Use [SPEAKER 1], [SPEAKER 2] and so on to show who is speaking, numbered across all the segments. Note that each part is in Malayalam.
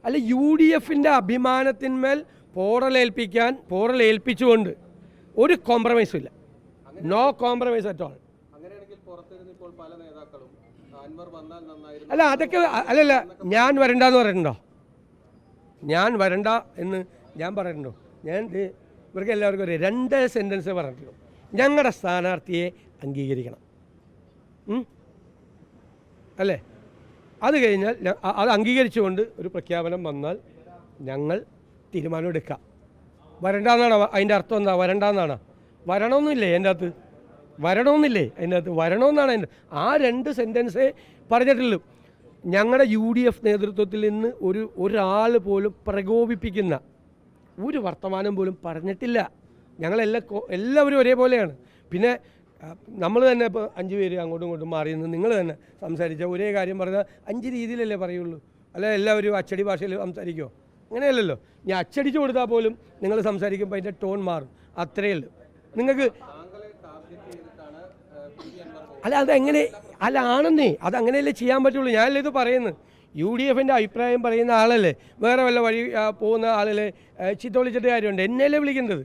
[SPEAKER 1] അല്ല UDFിൻ്റെ അഭിമാനത്തിന്മേൽ പോറലേൽപ്പിച്ചുകൊണ്ട് ഒരു കോംപ്രമൈസും ഇല്ല. No compromise at all. അല്ല അതൊക്കെ അല്ലല്ല, ഞാൻ വരണ്ടെന്ന് പറഞ്ഞിട്ടുണ്ടോ? ഞാൻ വരണ്ട എന്ന് ഞാൻ പറഞ്ഞിട്ടുണ്ടോ? ഞാൻ ഇവർക്ക് എല്ലാവർക്കും ഒരു 2 സെൻറ്റൻസ് പറഞ്ഞിട്ടുള്ളൂ. ഞങ്ങളുടെ സ്ഥാനാർത്ഥിയെ അംഗീകരിക്കണം അല്ലേ? അത് കഴിഞ്ഞാൽ അത് അംഗീകരിച്ചുകൊണ്ട് ഒരു പ്രഖ്യാപനം വന്നാൽ ഞങ്ങൾ തീരുമാനമെടുക്കാം. വരണ്ടെന്നാണോ അതിൻ്റെ അർത്ഥം? എന്താ വരണ്ടെന്നാണോ? വരണമെന്നില്ലേ അതിൻ്റെ അകത്ത്? വരണമെന്നില്ലേ അതിൻ്റെ അകത്ത്? വരണമെന്നാണ് അതിൻ്റെ ആ 2 സെൻറ്റൻസേ പറഞ്ഞിട്ടുള്ളൂ. ഞങ്ങളുടെ UDF നേതൃത്വത്തിൽ നിന്ന് ഒരാൾ പോലും പ്രകോപിപ്പിക്കുന്ന ഒരു വർത്തമാനം പോലും പറഞ്ഞിട്ടില്ല. എല്ലാവരും ഒരേപോലെയാണ്. പിന്നെ നമ്മൾ തന്നെ ഇപ്പോൾ 5 പേര് അങ്ങോട്ടും ഇങ്ങോട്ടും മാറി നിന്ന് നിങ്ങൾ തന്നെ സംസാരിച്ച ഒരേ കാര്യം പറഞ്ഞാൽ 5 രീതിയിലല്ലേ പറയുള്ളൂ. അല്ല എല്ലാവരും അച്ചടി ഭാഷയിൽ സംസാരിക്കുമോ? അങ്ങനെയല്ലല്ലോ. ഞാൻ അച്ചടിച്ചു കൊടുത്താൽ പോലും നിങ്ങൾ സംസാരിക്കുമ്പോൾ അതിൻ്റെ ടോൺ മാറും. അത്രയേ ഉള്ളൂ. നിങ്ങൾക്ക് അല്ല അതെങ്ങനെ അല്ല ആണെന്നേ, അതങ്ങനെയല്ലേ ചെയ്യാൻ പറ്റുള്ളൂ. ഞാനല്ലേ ഇത് പറയുന്നത്. UDFിൻ്റെ അഭിപ്രായം പറയുന്ന ആളല്ലേ, വേറെ വല്ല വഴി പോകുന്ന ആളല്ലേ ചീത്ത വിളിച്ചിട്ട് കാര്യമുണ്ട്? എന്നെയല്ലേ വിളിക്കേണ്ടത്?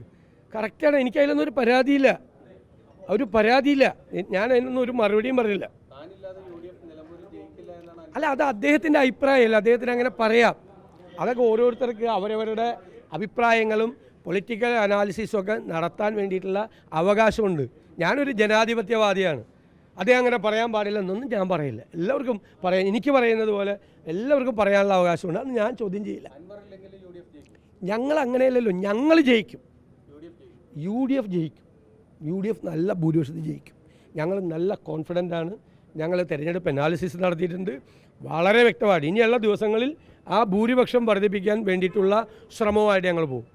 [SPEAKER 1] കറക്റ്റാണ്. എനിക്കതിലൊന്നും ഒരു പരാതിയില്ല. ഞാൻ അതിനൊന്നും ഒരു മറുപടിയും പറഞ്ഞില്ല. അല്ല അത് അദ്ദേഹത്തിൻ്റെ അഭിപ്രായമല്ല, അദ്ദേഹത്തിന് അങ്ങനെ പറയാം. അതൊക്കെ ഓരോരുത്തർക്ക് അവരവരുടെ അഭിപ്രായങ്ങളും പൊളിറ്റിക്കൽ അനാലിസിസും ഒക്കെ നടത്താൻ വേണ്ടിയിട്ടുള്ള അവകാശമുണ്ട്. ഞാനൊരു ജനാധിപത്യവാദിയാണ്. അതേ അങ്ങനെ പറയാൻ പാടില്ലെന്നൊന്നും ഞാൻ പറയില്ല. എല്ലാവർക്കും പറയാം, എനിക്ക് പറയുന്നത് പോലെ എല്ലാവർക്കും പറയാനുള്ള അവകാശമുണ്ട്. അത് ഞാൻ ചോദ്യം ചെയ്യില്ല. ഞങ്ങൾ അങ്ങനെയല്ലല്ലോ, ഞങ്ങൾ ജയിക്കും. UDF ജയിക്കും. UDF നല്ല ഭൂരിപക്ഷത്തിൽ ജയിക്കും. ഞങ്ങൾ നല്ല കോൺഫിഡൻ്റ് ആണ്. ഞങ്ങൾ തിരഞ്ഞെടുപ്പ് അനാലിസിസ് നടത്തിയിട്ടുണ്ട് വളരെ വ്യക്തമായിട്ട്. ഇനിയുള്ള ദിവസങ്ങളിൽ ആ ഭൂരിപക്ഷം വർദ്ധിപ്പിക്കാൻ വേണ്ടിയിട്ടുള്ള ശ്രമവുമായിട്ട് ഞങ്ങൾ പോകും.